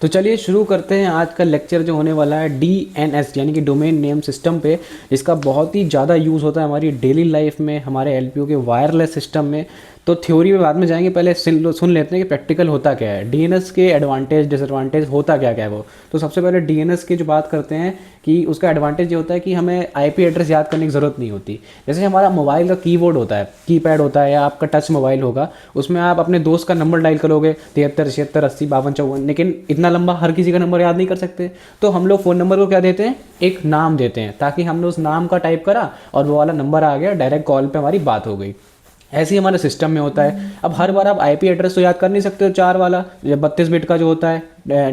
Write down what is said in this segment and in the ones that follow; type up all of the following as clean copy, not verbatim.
तो चलिए शुरू करते हैं आज का लेक्चर जो होने वाला है DNS यानी कि डोमेन नेम सिस्टम पे। इसका बहुत ही ज़्यादा यूज़ होता है हमारी डेली लाइफ में, हमारे LPO के वायरलेस सिस्टम में। तो थ्योरी में बाद में जाएंगे, पहले सुन लेते हैं कि प्रैक्टिकल होता क्या है, DNS के एडवांटेज डिसएडवांटेज होता क्या क्या है वो। तो सबसे पहले DNS की जो बात करते हैं कि उसका एडवांटेज ये होता है कि हमें IP एड्रेस याद करने की ज़रूरत नहीं होती। जैसे हमारा मोबाइल का कीबोर्ड होता है, कीपैड होता है, या आपका टच मोबाइल होगा, उसमें आप अपने दोस्त का नंबर डायल करोगे 73 76 80 52 54, लेकिन इतना लंबा हर किसी का नंबर याद नहीं कर सकते। तो हम लोग फ़ोन नंबर को क्या देते हैं, एक नाम देते हैं, ताकि हमने उस नाम का टाइप करा और वो वाला नंबर आ गया, डायरेक्ट कॉल पे हमारी बात हो गई। ऐसे ही हमारे सिस्टम में होता है। अब हर बार आप IP एड्रेस तो याद कर नहीं सकते हो, 4 वाला, 32 बिट का जो होता है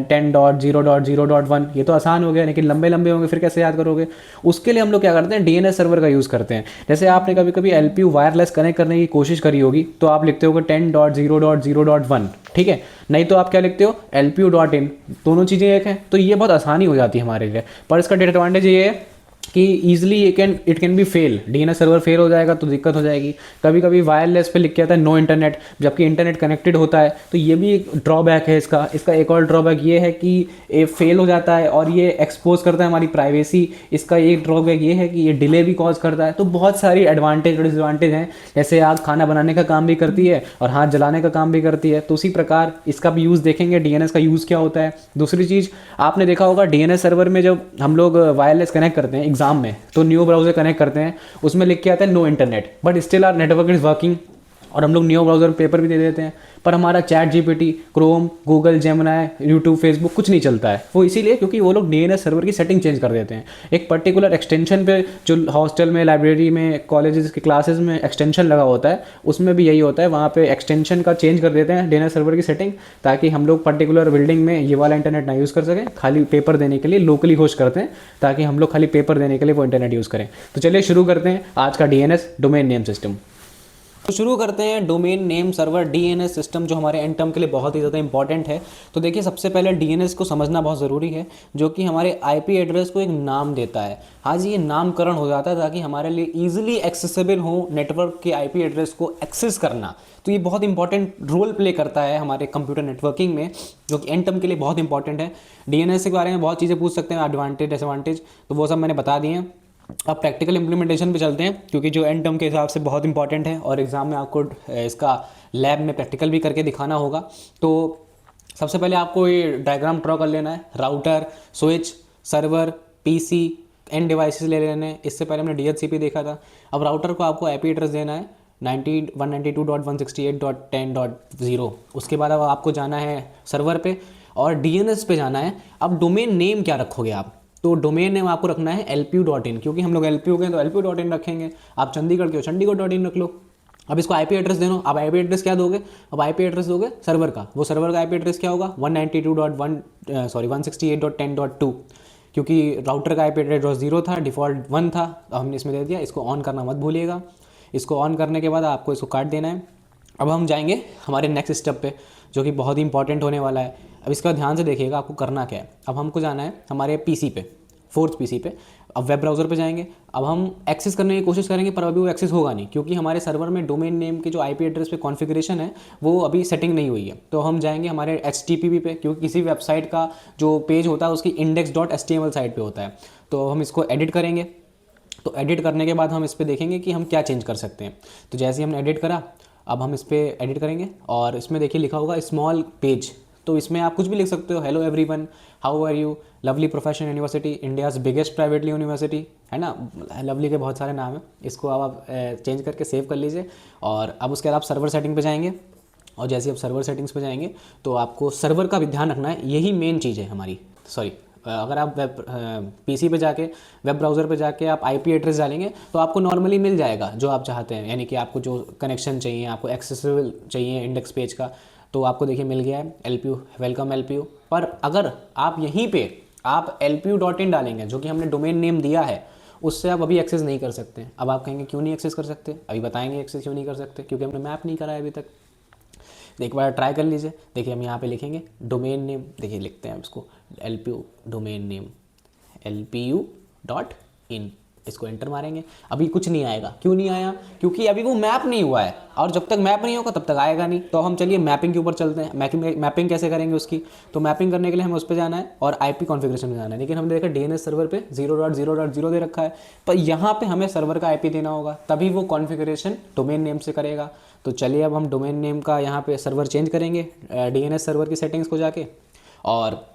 10.0.0.1, ये तो आसान हो गया, लेकिन लंबे लंबे होंगे फिर कैसे याद करोगे। उसके लिए हम लोग क्या करते हैं, DNS सर्वर का यूज़ करते हैं। जैसे आपने कभी कभी LPU वायरलेस कनेक्ट करने की कोशिश करी होगी, तो आप लिखते होगे 10.0.0.1, ठीक है। नहीं तो आप क्या लिखते हो, LPU.in, दोनों चीज़ें एक हैं। तो ये बहुत आसानी हो जाती है हमारे लिए। पर इसका डिसएडवांटेज ये है कि easily it can be fail, DNS server fail हो जाएगा तो दिक्कत हो जाएगी। कभी कभी वायरलेस पे लिख के आता है नो इंटरनेट, जबकि इंटरनेट कनेक्टेड होता है। तो ये भी एक ड्रॉबैक है इसका। एक और ड्रॉबैक ये है कि ये फेल हो जाता है और ये एक्सपोज करता है हमारी प्राइवेसी। इसका एक ड्रॉबैक ये है कि ये डिले भी कॉज करता है। तो बहुत सारी एडवांटेज और डिसएडवांटेज हैं। जैसे आग खाना बनाने का काम भी करती है और हाथ जलाने का काम भी करती है, तो उसी प्रकार इसका भी यूज़ देखेंगे, DNS का यूज़ क्या होता है। दूसरी चीज़, आपने देखा होगा DNS सर्वर में जब हम लोग वायरलेस कनेक्ट करते हैं एग्जाम में, तो न्यू ब्राउज़र कनेक्ट करते हैं, उसमें लिख के आता है no internet, but still our network is working. और हम लोग न्यू ब्राउज़र पेपर भी दे देते हैं, पर हमारा ChatGPT, Chrome, Google, Gemini, YouTube, Facebook कुछ नहीं चलता है। वो इसीलिए क्योंकि वो लोग DNS सर्वर की सेटिंग चेंज कर देते हैं। एक पर्टिकुलर एक्सटेंशन पे, जो हॉस्टल में, लाइब्रेरी में, कॉलेजेस के क्लासेस में एक्सटेंशन लगा होता है, उसमें भी यही होता है। वहाँ पे एक्सटेंशन का चेंज कर देते हैं DNS सर्वर की सेटिंग, ताकि हम लोग पर्टिकुलर बिल्डिंग में ये वाला इंटरनेट ना यूज़ कर सकें। खाली पेपर देने के लिए लोकली होस्ट करते हैं, ताकि हम लोग खाली पेपर देने के लिए वो इंटरनेट यूज़ करें। तो चलिए शुरू करते हैं आज का DNS डोमेन नेम सिस्टम। तो शुरू करते हैं domain name server DNS system, जो हमारे एंड टर्म के लिए बहुत ही ज़्यादा इंपॉर्टेंट है। तो देखिए, सबसे पहले DNS को समझना बहुत ज़रूरी है, जो कि हमारे IP एड्रेस को एक नाम देता है। हाँ जी, ये नामकरण हो जाता है ताकि हमारे लिए ईजिली एक्सेसिबल हो नेटवर्क के IP एड्रेस को एक्सेस करना। तो ये बहुत इंपॉर्टेंट रोल प्ले करता है हमारे कंप्यूटर नेटवर्किंग में, जो कि एंड टर्म के लिए बहुत इंपॉर्टेंट है। DNS के बारे में बहुत चीज़ें पूछ सकते हैं, एडवांटेज डिसएडवांटेज, तो वो सब मैंने बता दिए हैं। अब प्रैक्टिकल इम्प्लीमेंटेशन पे चलते हैं, क्योंकि जो एंड टर्म के हिसाब से बहुत इंपॉर्टेंट है और एग्ज़ाम में आपको इसका लैब में प्रैक्टिकल भी करके दिखाना होगा। तो सबसे पहले आपको ये डायग्राम ड्रॉ कर लेना है। Router, switch, server, PC, end devices ले लेने हैं। इससे पहले हमने DHCP देखा था। अब राउटर को आपको IP एड्रेस देना है 192.168.10.0। उसके बाद अब आपको जाना है सर्वर पे और DNS पे जाना है। अब डोमेन नेम क्या रखोगे आप, तो डोमेन नेम आपको रखना है LPU.in, क्योंकि हम लोग LPU के हैं तो LPU.in रखेंगे। आप चंडीगढ़ के हो, चंडीगढ़.in रख लो। अब इसको IP एड्रेस देना, अब IP एड्रेस क्या दोगे, अब IP एड्रेस दोगे सर्वर का। वो सर्वर का IP एड्रेस क्या होगा, 192.168.10.2, क्योंकि राउटर का IP एड्रेस 0 था, डिफ़ॉल्ट 1 था, अब हमने इसमें दे दिया। इसको ऑन करना मत भूलिएगा। इसको ऑन करने के बाद आपको इसको काट देना है। अब हम जाएंगे हमारे नेक्स्ट स्टेप पे, जो कि बहुत ही इंपॉर्टेंट होने वाला है। अब इसका ध्यान से देखिएगा, आपको करना क्या है। अब हमको जाना है हमारे PC पे, 4th PC पे। अब वेब ब्राउज़र पे जाएंगे। अब हम एक्सेस करने की कोशिश करेंगे, पर अभी वो एक्सेस होगा नहीं, क्योंकि हमारे सर्वर में डोमेन नेम के जो IP एड्रेस पे कॉन्फ़िगरेशन है वो अभी सेटिंग नहीं हुई है। तो हम जाएंगे हमारे HTTP पे, क्योंकि किसी वेबसाइट का जो पेज होता है उसकी index.html साइट पे होता है। तो हम इसको एडिट करेंगे। तो एडिट करने के बाद हम इस पर देखेंगे कि हम क्या चेंज कर सकते हैं। तो जैसे ही हमने एडिट करा, अब हम इस पर एडिट करेंगे और इसमें देखिए लिखा होगा स्मॉल पेज। तो इसमें आप कुछ भी लिख सकते हो, hello everyone, how are you, lovely professional university, India's biggest privately university, है ना। लवली के बहुत सारे नाम हैं। इसको अब आप चेंज करके सेव कर लीजिए। और अब उसके बाद आप सर्वर सेटिंग पे जाएंगे, और जैसे आप सर्वर सेटिंग्स पे जाएंगे तो आपको सर्वर का भी ध्यान रखना है। यही मेन चीज़ है हमारी। अगर आप PC पे जाके, वेब ब्राउज़र पे जाके आप IP एड्रेस डालेंगे तो आपको नॉर्मली मिल जाएगा जो आप चाहते हैं, यानी कि आपको जो कनेक्शन चाहिए, आपको एक्सेसिबल चाहिए इंडेक्स पेज का, तो आपको देखिए मिल गया है LPU, वेलकम LPU। पर अगर आप यहीं पे आप LPU.in डालेंगे, जो कि हमने डोमेन नेम दिया है, उससे आप अभी एक्सेस नहीं कर सकते। अब आप कहेंगे क्यों नहीं एक्सेस कर सकते, अभी बताएंगे एक्सेस क्यों नहीं कर सकते, क्योंकि हमने मैप नहीं करा है अभी तक। एक बार ट्राई कर लीजिए। देखिए हम यहाँ पे लिखेंगे डोमेन नेम, देखिए लिखते हैं इसको LPU डोमेन नेम LPU.in। इसको एंटर मारेंगे, अभी कुछ नहीं आएगा। क्यों नहीं आया? क्योंकि अभी वो मैप नहीं हुआ है, और जब तक मैप नहीं होगा तब तक आएगा नहीं। तो हम चलिए मैपिंग के ऊपर चलते हैं। मैपिंग कैसे करेंगे उसकी? तो मैपिंग करने के लिए हमें उस पर जाना है और आईपी कॉन्फ़िगरेशन में जाना है। लेकिन हमने देखा डीएनएस सर्वर पे 0.0.0 दे रखा है, पर यहाँ पे हमें सर्वर का आईपी देना होगा, तभी वो कॉन्फ़िगरेशन डोमेन नेम से करेगा। तो चलिए अब हम डोमेन नेम का यहाँ पे सर्वर चेंज करेंगे डीएनएस सर्वर की सेटिंग्स को जाके, और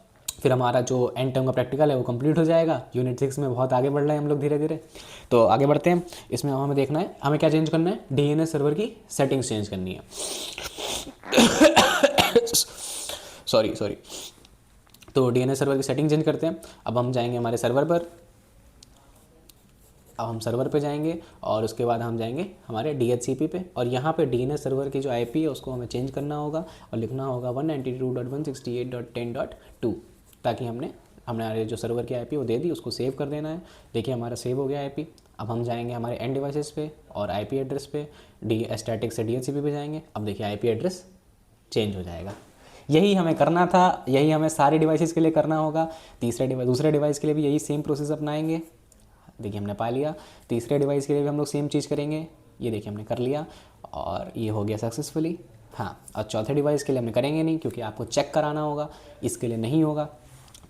फिर हमारा जो एंड टर्म का प्रैक्टिकल है वो कंप्लीट हो जाएगा। यूनिट 6 में बहुत आगे बढ़ रहे हैं हम लोग धीरे धीरे। तो आगे बढ़ते हैं। इसमें हमें देखना है हमें क्या चेंज करना है, डीएनएस सर्वर की सेटिंग्स चेंज करनी है। सॉरी। तो डीएनएस सर्वर की सेटिंग चेंज करते हैं। अब हम जाएंगे हमारे सर्वर पर, अब हम सर्वर पे जाएंगे और उसके बाद हम जाएंगे हमारे DHCP पे, और यहाँ पे डीएनएस सर्वर की जो आईपी है उसको हमें चेंज करना होगा और लिखना होगा 192.168.10.2, ताकि हमने हमारे जो सर्वर की आईपी वो दे दी, उसको सेव कर देना है। देखिए हमारा सेव हो गया आईपी। अब हम जाएंगे हमारे एंड डिवाइसेस पे और आईपी एड्रेस पे स्टैटिक से DHCP पे जाएंगे। अब देखिए आईपी एड्रेस चेंज हो जाएगा। यही हमें करना था, यही हमें सारे डिवाइसेस के लिए करना होगा। दूसरे डिवाइस के लिए भी यही सेम प्रोसेस अपनाएंगे। देखिए हमने पा लिया। तीसरे डिवाइस के लिए भी हम लोग सेम चीज़ करेंगे। ये देखिए हमने कर लिया और ये हो गया सक्सेसफुली। हाँ, और चौथे डिवाइस के लिए हमने करेंगे नहीं, क्योंकि आपको चेक कराना होगा, इसके लिए नहीं होगा।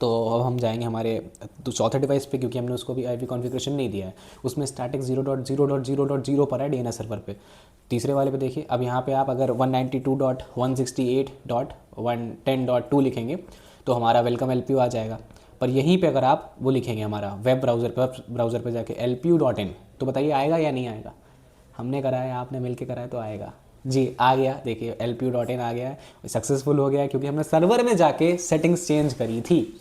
तो अब हम जाएंगे हमारे चौथे डिवाइस पे, क्योंकि हमने उसको भी आईपी कॉन्फ़िगरेशन नहीं दिया है। उसमें स्टैटिक 0.0.0.0 पर है डीएनएस सर्वर पे। तीसरे वाले पे देखिए, अब यहाँ पे आप अगर 192.168.110.2 लिखेंगे तो हमारा वेलकम LPU आ जाएगा। पर यहीं पे अगर आप वो लिखेंगे हमारा वेब ब्राउज़र पे जाके LPU.in, तो बताइए आएगा या नहीं आएगा? हमने करा है, आपने मिल के करा है, तो आएगा जी। आ गया, देखिए LPU.in आ गया है, सक्सेसफुल हो गया है, क्योंकि हमने सर्वर में जाके सेटिंग्स चेंज करी थी।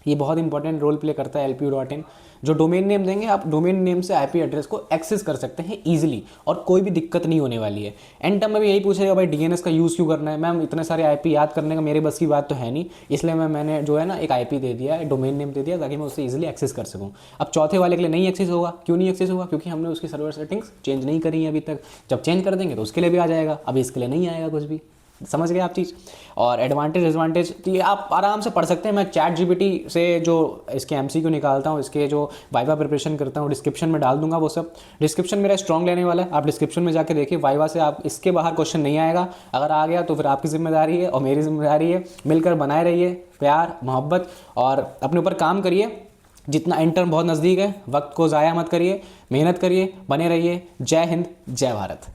ये बहुत इंपॉर्टेंट रोल प्ले करता है LPU.in। जो डोमेन नेम देंगे, आप डोमेन नेम से आईपी एड्रेस को एक्सेस कर सकते हैं ईजिली, और कोई भी दिक्कत नहीं होने वाली है। एंड टर्म में भी यही पूछेगा, भाई डीएनएस का यूज़ क्यों करना है? मैम इतने सारे आईपी याद करने का मेरे बस की बात तो है नहीं, इसलिए मैंने जो है ना एक आईपी दे दिया है, डोमेन नेम दे दिया, ताकि मैं उससे ईजिली एक्सेस कर सकूँ। अब चौथे वाले के लिए नहीं एक्सेस होगा। क्यों नहीं एक्सेस होगा? क्योंकि हमने उसकी सर्वर सेटिंग्स चेंज नहीं करी है अभी तक। जब चेंज कर देंगे तो उसके लिए भी आ जाएगा, अभी इसके लिए नहीं आएगा कुछ भी। समझ गए आप चीज़? और एडवांटेज डिसवांटेज तो ये आप आराम से पढ़ सकते हैं। मैं ChatGPT से जो इसके MCQ निकालता हूँ, इसके जो वाइवा प्रिपरेशन करता हूँ, डिस्क्रिप्शन में डाल दूंगा वो सब। डिस्क्रिप्शन मेरा स्ट्रॉन्ग लेने वाला है, आप डिस्क्रिप्शन में जाके देखिए। वाइवा से आप इसके बाहर क्वेश्चन नहीं आएगा, अगर आ गया तो फिर आपकी जिम्मेदारी है और मेरी जिम्मेदारी है। मिलकर बनाए रहिए प्यार मोहब्बत और अपने ऊपर काम करिए। जितना इंटर्न बहुत नज़दीक है, वक्त को ज़ाया मत करिए, मेहनत करिए, बने रहिए। जय हिंद, जय भारत।